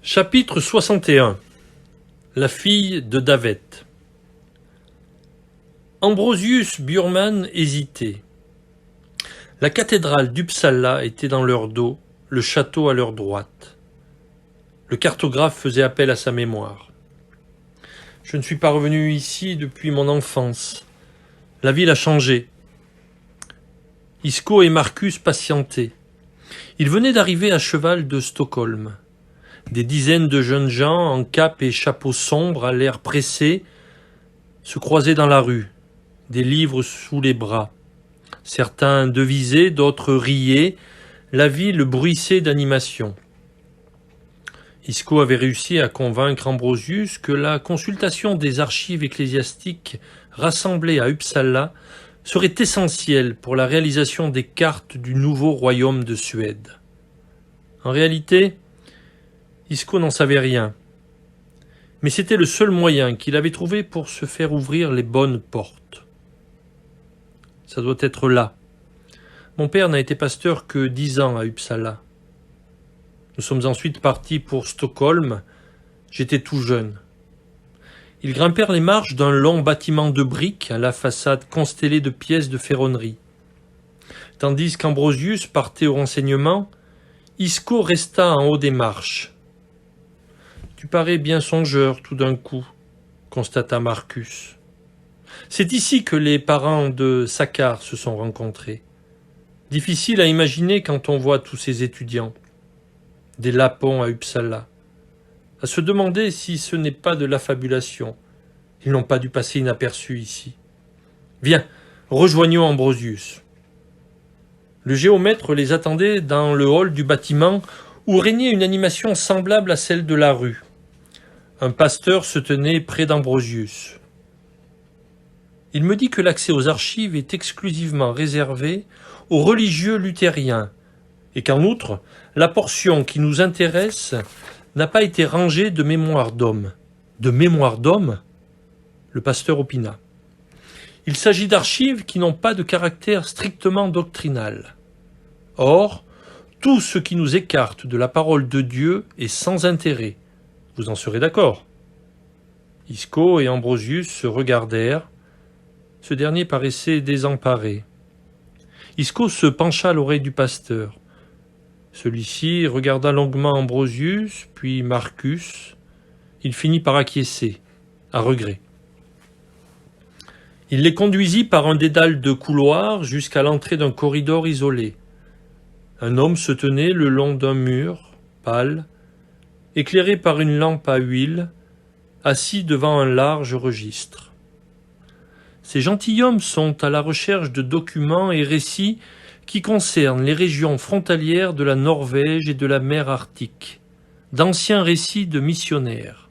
Chapitre 61. La fille de Davette. Ambrosius Bjurman hésitait. La cathédrale d'Uppsala était dans leur dos, le château à leur droite. Le cartographe faisait appel à sa mémoire. Je ne suis pas revenu ici depuis mon enfance. La ville a changé. Isco et Marcus patientaient. Ils venaient d'arriver à cheval de Stockholm. Des dizaines de jeunes gens en cape et chapeau sombre à l'air pressé se croisaient dans la rue, des livres sous les bras. Certains devisaient, d'autres riaient, la ville bruissait d'animation. Isco avait réussi à convaincre Ambrosius que la consultation des archives ecclésiastiques rassemblées à Uppsala serait essentielle pour la réalisation des cartes du nouveau royaume de Suède. En réalité, Isco n'en savait rien, mais c'était le seul moyen qu'il avait trouvé pour se faire ouvrir les bonnes portes. Ça doit être là. Mon père n'a été pasteur que 10 ans à Uppsala. Nous sommes ensuite partis pour Stockholm. J'étais tout jeune. Ils grimpèrent les marches d'un long bâtiment de briques à la façade constellée de pièces de ferronnerie. Tandis qu'Ambrosius partait au renseignement, Isco resta en haut des marches. « Tu parais bien songeur tout d'un coup, » constata Marcus. « C'est ici que les parents de Saccard se sont rencontrés. Difficile à imaginer quand on voit tous ces étudiants. Des lapons à Uppsala. À se demander si ce n'est pas de l'affabulation. Ils n'ont pas dû passer inaperçus ici. Viens, rejoignons Ambrosius. » Le géomètre les attendait dans le hall du bâtiment où régnait une animation semblable à celle de la rue. Un pasteur se tenait près d'Ambrosius. Il me dit que l'accès aux archives est exclusivement réservé aux religieux luthériens et qu'en outre, la portion qui nous intéresse n'a pas été rangée de mémoire d'homme. De mémoire d'homme ? Le pasteur opina. Il s'agit d'archives qui n'ont pas de caractère strictement doctrinal. Or, tout ce qui nous écarte de la parole de Dieu est sans intérêt. Vous en serez d'accord ? Isco et Ambrosius se regardèrent. Ce dernier paraissait désemparé. Isco se pencha à l'oreille du pasteur. Celui-ci regarda longuement Ambrosius, puis Marcus. Il finit par acquiescer, à regret. Il les conduisit par un dédale de couloirs jusqu'à l'entrée d'un corridor isolé. Un homme se tenait le long d'un mur, pâle, éclairé par une lampe à huile, assis devant un large registre. Ces gentilshommes sont à la recherche de documents et récits qui concernent les régions frontalières de la Norvège et de la mer Arctique, d'anciens récits de missionnaires.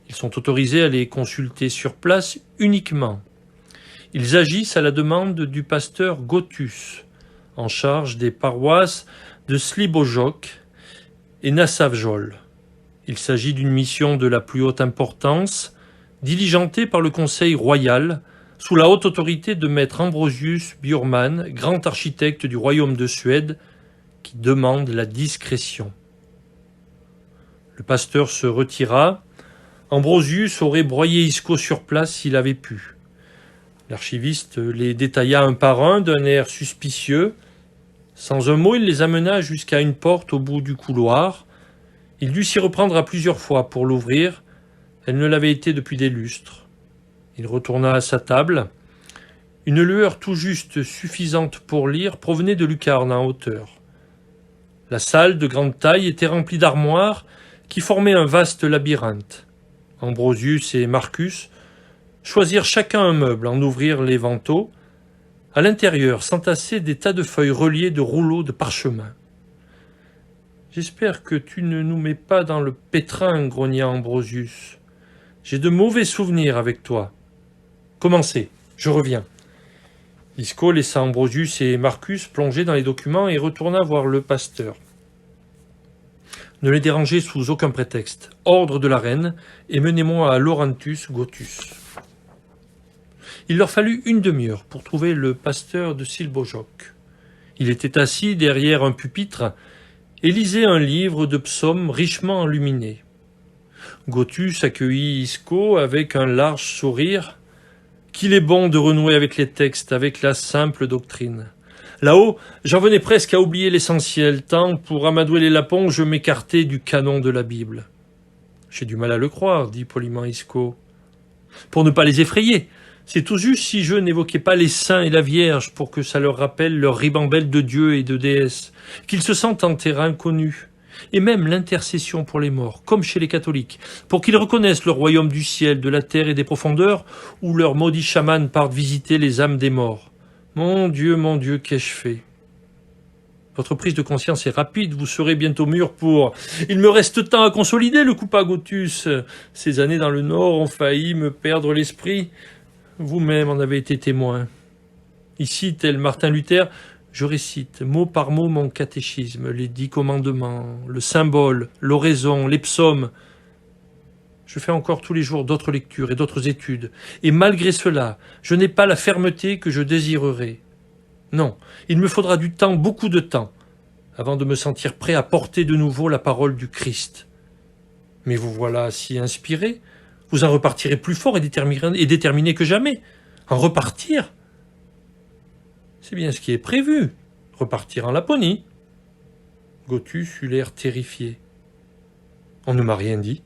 Ils sont autorisés à les consulter sur place uniquement. Ils agissent à la demande du pasteur Gothus, en charge des paroisses de Slibojok et Nassavjol. Il s'agit d'une mission de la plus haute importance, diligentée par le Conseil royal, sous la haute autorité de maître Ambrosius Bjurman, grand architecte du royaume de Suède, qui demande la discrétion. Le pasteur se retira. Ambrosius aurait broyé Isco sur place s'il avait pu. L'archiviste les détailla un par un d'un air suspicieux. Sans un mot, il les amena jusqu'à une porte au bout du couloir. Il dut s'y reprendre à plusieurs fois pour l'ouvrir. Elle ne l'avait été depuis des lustres. Il retourna à sa table. Une lueur tout juste suffisante pour lire provenait de lucarnes en hauteur. La salle de grande taille était remplie d'armoires qui formaient un vaste labyrinthe. Ambrosius et Marcus choisirent chacun un meuble, en ouvrirent les vantaux. À l'intérieur s'entassaient des tas de feuilles reliées de rouleaux de parchemin. « J'espère que tu ne nous mets pas dans le pétrin, grogna Ambrosius. J'ai de mauvais souvenirs avec toi. Commencez, je reviens. » Isco laissa Ambrosius et Marcus plonger dans les documents et retourna voir le pasteur. Ne les dérangez sous aucun prétexte. Ordre de la reine, et menez-moi à Laurentus Gothus. Il leur fallut une demi-heure pour trouver le pasteur de Slibojok. Il était assis derrière un pupitre et lisait un livre de psaumes richement enluminé. Gotus accueillit Isco avec un large sourire. Qu'il est bon de renouer avec les textes, avec la simple doctrine. Là-haut, j'en venais presque à oublier l'essentiel, tant pour amadouer les lapons, je m'écartais du canon de la Bible. J'ai du mal à le croire, dit poliment Isco. Pour ne pas les effrayer, c'est tout juste si je n'évoquais pas les saints et la Vierge pour que ça leur rappelle leur ribambelle de dieux et de déesses, qu'ils se sentent en terrain connu. Et même l'intercession pour les morts, comme chez les catholiques, pour qu'ils reconnaissent le royaume du ciel, de la terre et des profondeurs, où leurs maudits chamans partent visiter les âmes des morts. Mon Dieu, qu'ai-je fait? Votre prise de conscience est rapide, vous serez bientôt mûr pour... Il me reste tant à consolider, le coupa Gotus. Ces années dans le Nord ont failli me perdre l'esprit. Vous-même en avez été témoin. Ici, tel Martin Luther, je récite mot par mot mon catéchisme, les 10 commandements, le symbole, l'oraison, les psaumes. Je fais encore tous les jours d'autres lectures et d'autres études, et malgré cela, je n'ai pas la fermeté que je désirerais. Non, il me faudra du temps, beaucoup de temps, avant de me sentir prêt à porter de nouveau la parole du Christ. Mais vous voilà si inspiré, vous en repartirez plus fort et déterminé que jamais. En repartir ? C'est bien ce qui est prévu, repartir en Laponie. Gotus eut l'air terrifié. On ne m'a rien dit.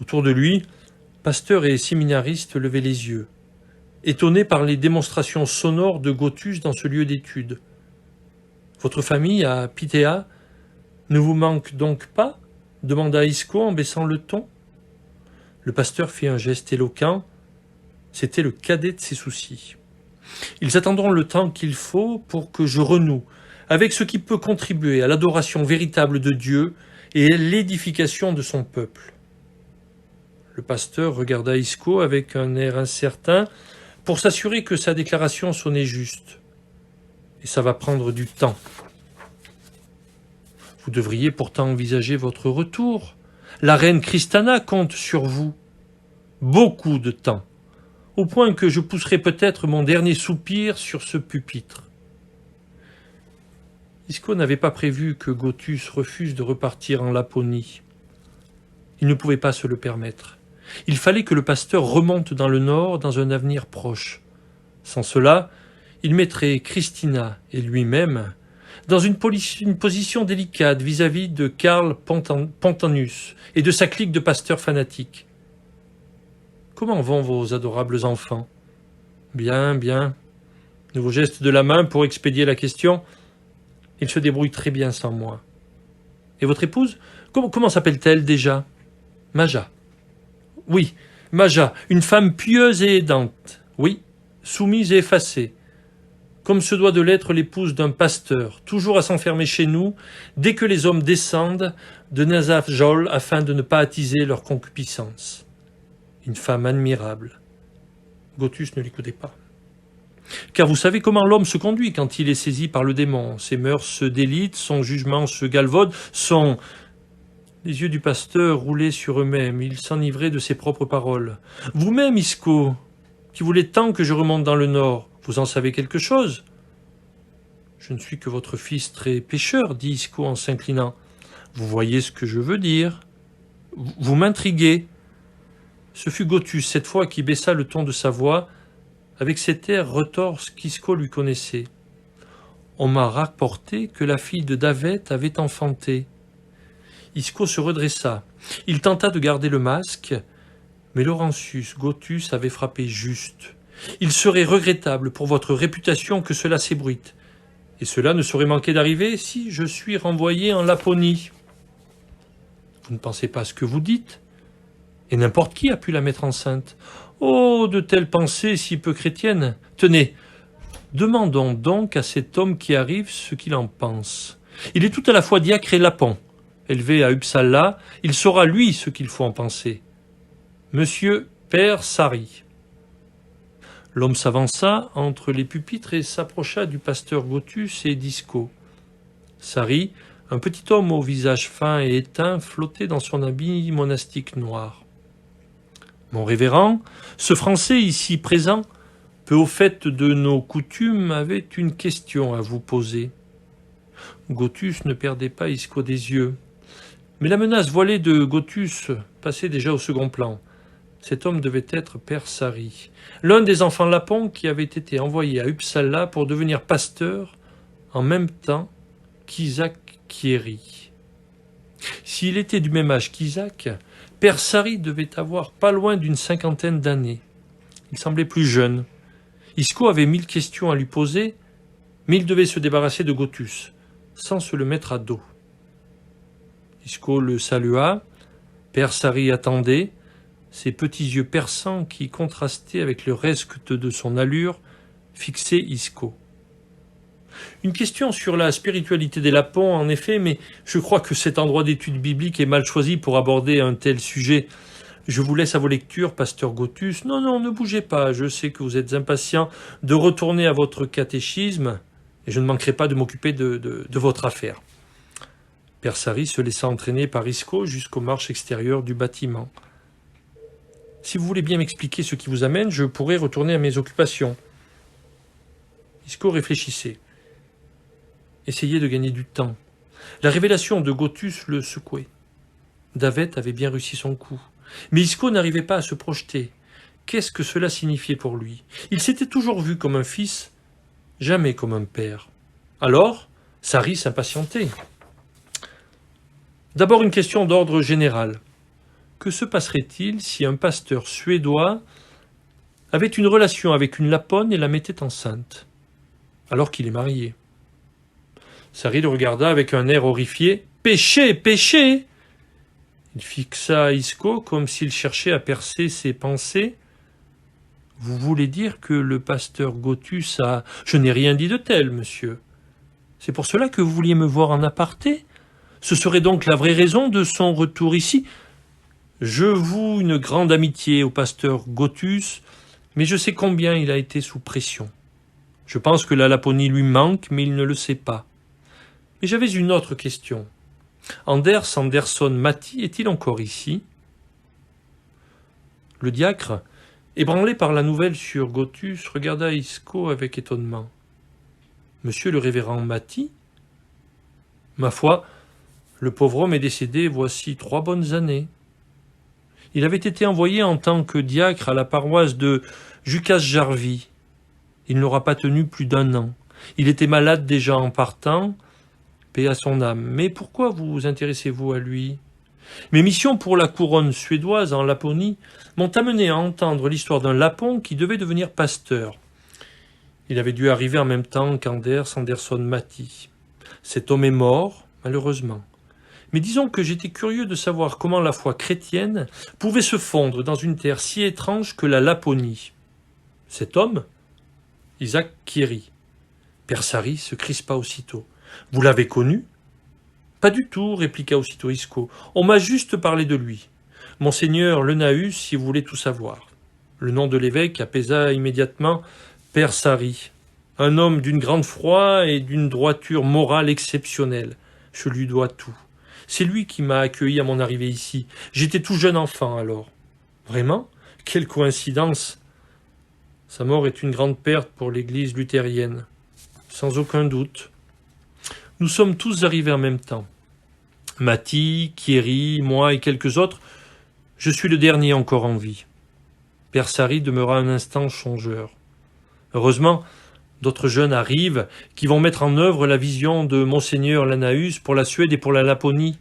Autour de lui, pasteurs et séminaristes levaient les yeux, étonnés par les démonstrations sonores de Gotus dans ce lieu d'étude. Votre famille à Pithéa ne vous manque donc pas ? Demanda Isco en baissant le ton. Le pasteur fit un geste éloquent. C'était le cadet de ses soucis. Ils attendront le temps qu'il faut pour que je renoue avec ce qui peut contribuer à l'adoration véritable de Dieu et à l'édification de son peuple. Le pasteur regarda Isco avec un air incertain pour s'assurer que sa déclaration sonnait juste. Et ça va prendre du temps. Vous devriez pourtant envisager votre retour. La reine Christana compte sur vous. Beaucoup de temps. Au point que je pousserai peut-être mon dernier soupir sur ce pupitre. Isco n'avait pas prévu que Gotus refuse de repartir en Laponie. Il ne pouvait pas se le permettre. Il fallait que le pasteur remonte dans le nord dans un avenir proche. Sans cela, il mettrait Christina et lui-même dans une position délicate vis-à-vis de Karl Pontanus et de sa clique de pasteurs fanatiques. Comment vont vos adorables enfants ? Bien, bien. Nouveau geste de la main pour expédier la question. Ils se débrouillent très bien sans moi. Et votre épouse ? Comment s'appelle-t-elle déjà ? Maja. Oui, Maja, une femme pieuse et aidante. Oui, soumise et effacée. Comme se doit de l'être l'épouse d'un pasteur, toujours à s'enfermer chez nous, dès que les hommes descendent de Nazafjol afin de ne pas attiser leur concupiscence. Une femme admirable. Gotus ne l'écoutait pas. Car vous savez comment l'homme se conduit quand il est saisi par le démon. Ses mœurs se délitent, son jugement se galvaude, Les yeux du pasteur roulaient sur eux-mêmes, il s'enivrait de ses propres paroles. Vous-même, Isco, qui voulez tant que je remonte dans le nord, vous en savez quelque chose ? Je ne suis que votre fils très pécheur, dit Isco en s'inclinant. Vous voyez ce que je veux dire. Vous m'intriguez. Ce fut Gotus, cette fois, qui baissa le ton de sa voix, avec cet air retorse qu'Isco lui connaissait. On m'a rapporté que la fille de Daveth avait enfanté. Isco se redressa. Il tenta de garder le masque, mais Laurentius Gotus avait frappé juste. Il serait regrettable pour votre réputation que cela s'ébruite. Et cela ne saurait manquer d'arriver si je suis renvoyé en Laponie. Vous ne pensez pas à ce que vous dites ? Et n'importe qui a pu la mettre enceinte. Oh, de telles pensées si peu chrétiennes. Tenez, demandons donc à cet homme qui arrive ce qu'il en pense. Il est tout à la fois diacre et lapon. Élevé à Uppsala, il saura lui ce qu'il faut en penser. Monsieur Père Sari. L'homme s'avança entre les pupitres et s'approcha du pasteur Gotus et d'Isco. Sari, un petit homme au visage fin et éteint, flottait dans son habit monastique noir. Mon révérend, ce Français ici présent, peu au fait de nos coutumes, avait une question à vous poser. Gothus ne perdait pas Isco des yeux. Mais la menace voilée de Gothus passait déjà au second plan. Cet homme devait être Père Sari, l'un des enfants lapons qui avait été envoyé à Uppsala pour devenir pasteur en même temps qu'Isaac Kieri. S'il était du même âge qu'Isaac, Père Sari devait avoir pas loin d'une 50aine d'années. Il semblait plus jeune. Isco avait 1000 questions à lui poser, mais il devait se débarrasser de Gothus, sans se le mettre à dos. Isco le salua. Père Sari attendait, ses petits yeux perçants qui contrastaient avec le reste de son allure fixaient Isco. Une question sur la spiritualité des Lapons, en effet, mais je crois que cet endroit d'étude biblique est mal choisi pour aborder un tel sujet. Je vous laisse à vos lectures, pasteur Gothus. Non, ne bougez pas, je sais que vous êtes impatient de retourner à votre catéchisme, et je ne manquerai pas de m'occuper de votre affaire. Père Sari se laissa entraîner par Isco jusqu'aux marches extérieures du bâtiment. Si vous voulez bien m'expliquer ce qui vous amène, je pourrai retourner à mes occupations. Isco réfléchissait. Essayait de gagner du temps. La révélation de Gothus le secouait. Davet avait bien réussi son coup. Mais Isco n'arrivait pas à se projeter. Qu'est-ce que cela signifiait pour lui? Il s'était toujours vu comme un fils, jamais comme un père. Alors, Sari s'impatientait. D'abord une question d'ordre général. Que se passerait-il si un pasteur suédois avait une relation avec une Laponne et la mettait enceinte, alors qu'il est marié? Sari le regarda avec un air horrifié. « Péché, péché !» Il fixa Isco comme s'il cherchait à percer ses pensées. « Vous voulez dire que le pasteur Gothus a... »« Je n'ai rien dit de tel, monsieur. C'est pour cela que vous vouliez me voir en aparté? Ce serait donc la vraie raison de son retour ici? Je voue une grande amitié au pasteur Gothus, mais je sais combien il a été sous pression. Je pense que la Laponie lui manque, mais il ne le sait pas. Mais j'avais une autre question. Anders Anderson Matti est-il encore ici? » Le diacre, ébranlé par la nouvelle sur Gothus, regarda Isco avec étonnement. « Monsieur le révérend Matti? Ma foi, le pauvre homme est décédé voici 3 bonnes années. Il avait été envoyé en tant que diacre à la paroisse de Jukas-Jarvi. Il n'aura pas tenu plus d'1 an. Il était malade déjà en partant, paix à son âme. Mais pourquoi vous intéressez-vous à lui? Mes missions pour la couronne suédoise en Laponie m'ont amené à entendre l'histoire d'un Lapon qui devait devenir pasteur. Il avait dû arriver en même temps qu'Anders Anderson Matti. Cet homme est mort, malheureusement. Mais disons que j'étais curieux de savoir comment la foi chrétienne pouvait se fondre dans une terre si étrange que la Laponie. Cet homme, Isaac Kieri. Père Sari se crispa aussitôt. « Vous l'avez connu ?»« Pas du tout, répliqua aussitôt Isco. On m'a juste parlé de lui. Monseigneur Lenaeus, si vous voulez tout savoir. » Le nom de l'évêque apaisa immédiatement Père Sari. Un homme d'une grande foi et d'une droiture morale exceptionnelle. Je lui dois tout. C'est lui qui m'a accueilli à mon arrivée ici. J'étais tout jeune enfant alors. Vraiment? Quelle coïncidence! Sa mort est une grande perte pour l'Église luthérienne. Sans aucun doute. Nous sommes tous arrivés en même temps. Matti, Kieri, moi et quelques autres. Je suis le dernier encore en vie. Père Sari demeura un instant songeur. Heureusement, d'autres jeunes arrivent qui vont mettre en œuvre la vision de Monseigneur Lenaeus pour la Suède et pour la Laponie.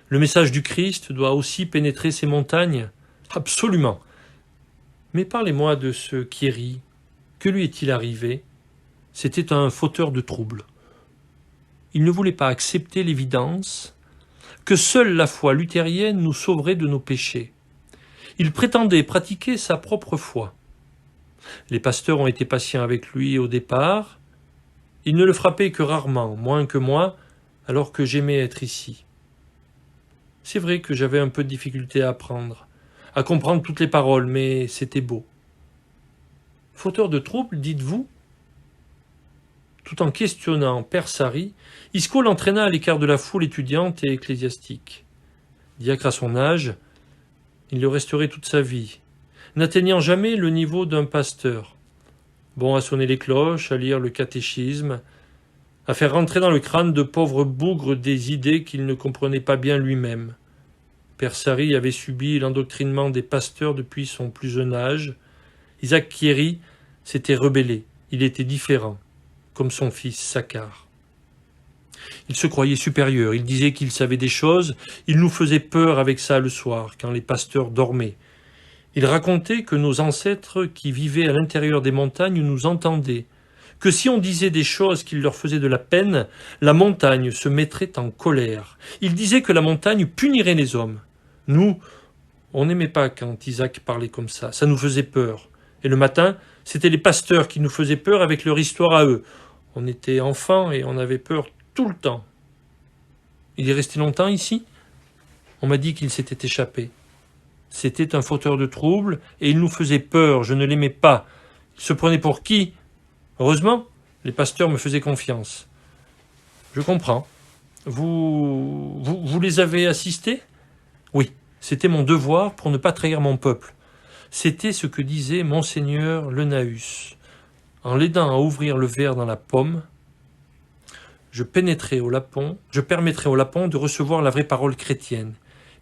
Le message du Christ doit aussi pénétrer ces montagnes. Absolument. Mais parlez-moi de ce Kieri. Que lui est-il arrivé? C'était un fauteur de troubles. Il ne voulait pas accepter l'évidence que seule la foi luthérienne nous sauverait de nos péchés. Il prétendait pratiquer sa propre foi. Les pasteurs ont été patients avec lui au départ. Il ne le frappait que rarement, moins que moi, alors que j'aimais être ici. C'est vrai que j'avais un peu de difficulté à apprendre, à comprendre toutes les paroles, mais c'était beau. Fauteur de troubles, dites-vous? Tout en questionnant Père Sari, Isco l'entraîna à l'écart de la foule étudiante et ecclésiastique. Diacre à son âge, il le resterait toute sa vie, n'atteignant jamais le niveau d'un pasteur. Bon à sonner les cloches, à lire le catéchisme, à faire rentrer dans le crâne de pauvres bougres des idées qu'il ne comprenait pas bien lui-même. Père Sari avait subi l'endoctrinement des pasteurs depuis son plus jeune âge. Isaac Thierry s'était rebellé, il était différent, comme son fils Saccard. Il se croyait supérieur, il disait qu'il savait des choses, il nous faisait peur avec ça le soir, quand les pasteurs dormaient. Il racontait que nos ancêtres qui vivaient à l'intérieur des montagnes nous entendaient, que si on disait des choses qui leur faisaient de la peine, la montagne se mettrait en colère. Il disait que la montagne punirait les hommes. Nous, on n'aimait pas quand Isaac parlait comme ça nous faisait peur. Et le matin, c'était les pasteurs qui nous faisaient peur avec leur histoire à eux. On était enfants et on avait peur tout le temps. Il est resté longtemps ici ? On m'a dit qu'il s'était échappé. C'était un fauteur de troubles et il nous faisait peur, je ne l'aimais pas. Il se prenait pour qui ? Heureusement, les pasteurs me faisaient confiance. Je comprends. Vous les avez assistés ? Oui, c'était mon devoir pour ne pas trahir mon peuple. C'était ce que disait Monseigneur Lenaeus. En l'aidant à ouvrir le verre dans la pomme, je permettrai au Lapon de recevoir la vraie parole chrétienne.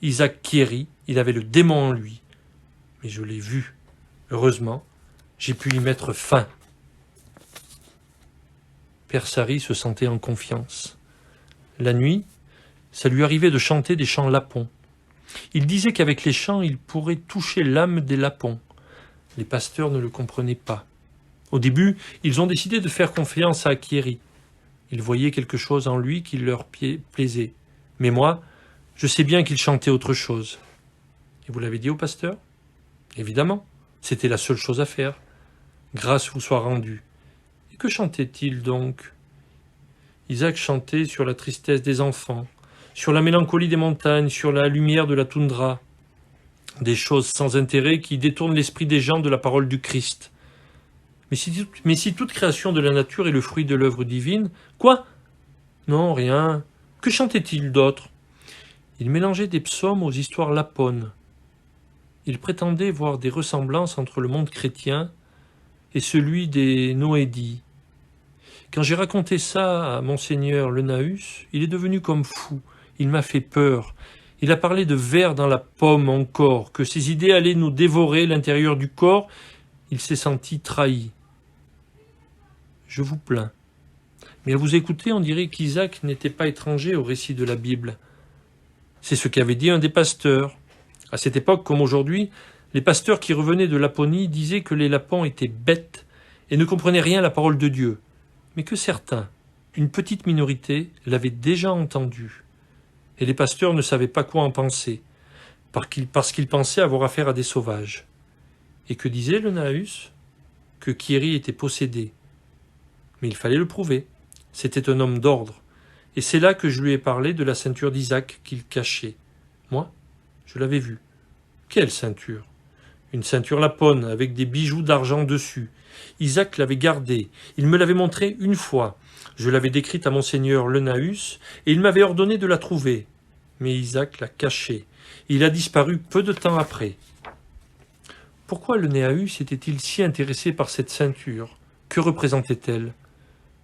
Isaac Thierry, il avait le démon en lui. Mais je l'ai vu. Heureusement, j'ai pu y mettre fin. Père Sari se sentait en confiance. La nuit, ça lui arrivait de chanter des chants lapons. Il disait qu'avec les chants, il pourrait toucher l'âme des lapons. Les pasteurs ne le comprenaient pas. Au début, ils ont décidé de faire confiance à Thierry. Ils voyaient quelque chose en lui qui leur plaisait. Mais moi, je sais bien qu'il chantait autre chose. Et vous l'avez dit au pasteur ? Évidemment, c'était la seule chose à faire. Grâce vous soit rendue. Et que chantait-il donc ? Isaac chantait sur la tristesse des enfants, sur la mélancolie des montagnes, sur la lumière de la toundra. Des choses sans intérêt qui détournent l'esprit des gens de la parole du Christ. Mais si toute création de la nature est le fruit de l'œuvre divine, quoi ? Non, rien. Que chantait-il d'autre ? Il mélangeait des psaumes aux histoires laponnes. Il prétendait voir des ressemblances entre le monde chrétien et celui des Noédies. Quand j'ai raconté ça à Monseigneur Lenaeus, il est devenu comme fou. Il m'a fait peur. Il a parlé de vers dans la pomme encore, que ses idées allaient nous dévorer l'intérieur du corps. Il s'est senti trahi. Je vous plains. Mais à vous écouter, on dirait qu'Isaac n'était pas étranger au récit de la Bible. C'est ce qu'avait dit un des pasteurs. À cette époque, comme aujourd'hui, les pasteurs qui revenaient de Laponie disaient que les Lapons étaient bêtes et ne comprenaient rien à la parole de Dieu, mais que certains, une petite minorité, l'avaient déjà entendu. Et les pasteurs ne savaient pas quoi en penser, parce qu'ils pensaient avoir affaire à des sauvages. Et que disait Lenaeus ? Que Thierry était possédé. Mais il fallait le prouver. C'était un homme d'ordre. Et c'est là que je lui ai parlé de la ceinture d'Isaac qu'il cachait. Moi, je l'avais vue. Quelle ceinture ? Une ceinture lapone avec des bijoux d'argent dessus. Isaac l'avait gardée. Il me l'avait montrée une fois. Je l'avais décrite à Monseigneur Lenaeus et il m'avait ordonné de la trouver. Mais Isaac l'a cachée. Il a disparu peu de temps après. Pourquoi Lenaeus était-il si intéressé par cette ceinture ? Que représentait-elle ?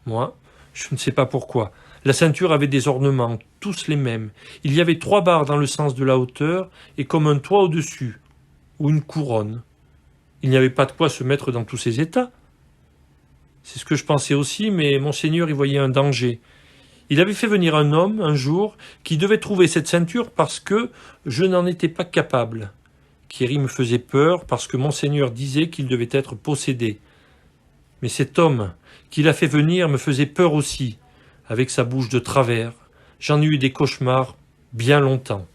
Moi, je ne sais pas pourquoi. La ceinture avait des ornements, tous les mêmes. Il y avait 3 barres dans le sens de la hauteur et comme un toit au-dessus, ou une couronne. Il n'y avait pas de quoi se mettre dans tous ces états. C'est ce que je pensais aussi, mais Monseigneur y voyait un danger. Il avait fait venir un homme, un jour, qui devait trouver cette ceinture parce que je n'en étais pas capable. Thierry me faisait peur parce que Monseigneur disait qu'il devait être possédé. Mais cet homme qui l'a fait venir me faisait peur aussi, avec sa bouche de travers. J'en ai eu des cauchemars bien longtemps.